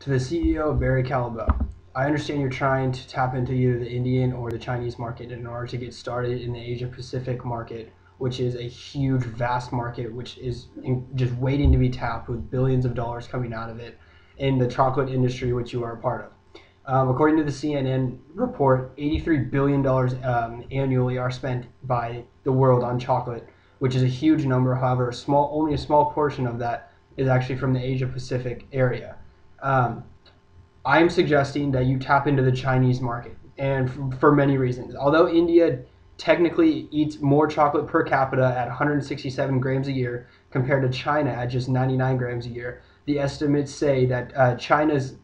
To the CEO of Barry Callebaut, I understand you're trying to tap into either the Indian or the Chinese market in order to get started in the Asia Pacific market, which is a huge, vast market, which is just waiting to be tapped with billions of dollars coming out of it in the chocolate industry, which you are a part of. According to the CNN report, $83 billion annually are spent by the world on chocolate, which is a huge number. However, only a small portion of that is actually from the Asia Pacific area. I'm suggesting that you tap into the Chinese market, and for many reasons. Although India technically eats more chocolate per capita at 167 grams a year compared to China at just 99 grams a year, the estimates say that China's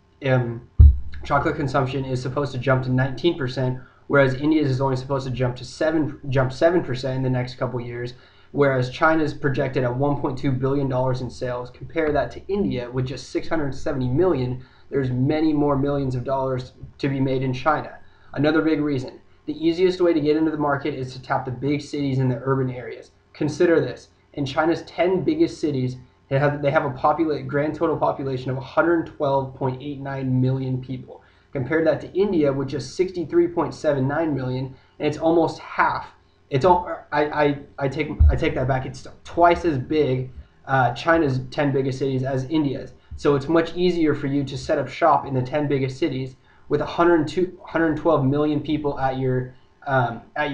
chocolate consumption is supposed to jump to 19%, whereas India's is only supposed to jump 7% in the next couple years, whereas China's projected at $1.2 billion in sales. Compare that to India with just 670 million. There's many more millions of dollars to be made in China. Another big reason, the easiest way to get into the market is to tap the big cities in the urban areas. Consider this, in China's 10 biggest cities, they have a grand total population of 112.89 million people. Compare that to India with just 63.79 million, and it's almost half. I take that back. It's twice as big, China's 10 biggest cities, as India's. So it's much easier for you to set up shop in the 10 biggest cities with 112 million people at your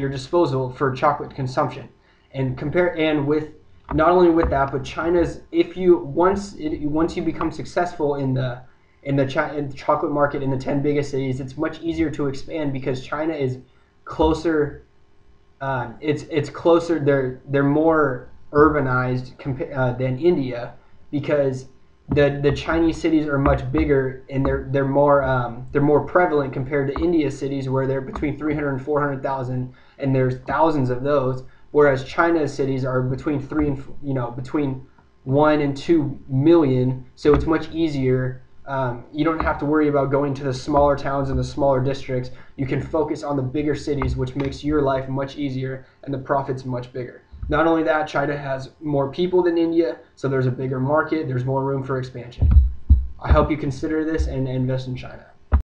disposal for chocolate consumption. And with not only with that, but China's, once you become successful in the chocolate market in the 10 biggest cities, it's much easier to expand because China is closer. It's closer. They're more urbanized than India, because the Chinese cities are much bigger, and they're more prevalent compared to India's cities, where they're between 300 and 400,000, and there's thousands of those. Whereas China's cities are between between 1 and 2 million, so it's much easier. You don't have to worry about going to the smaller towns and the smaller districts. You can focus on the bigger cities, which makes your life much easier and the profits much bigger. Not only that, China has more people than India, so there's a bigger market, there's more room for expansion. I hope you consider this and invest in China.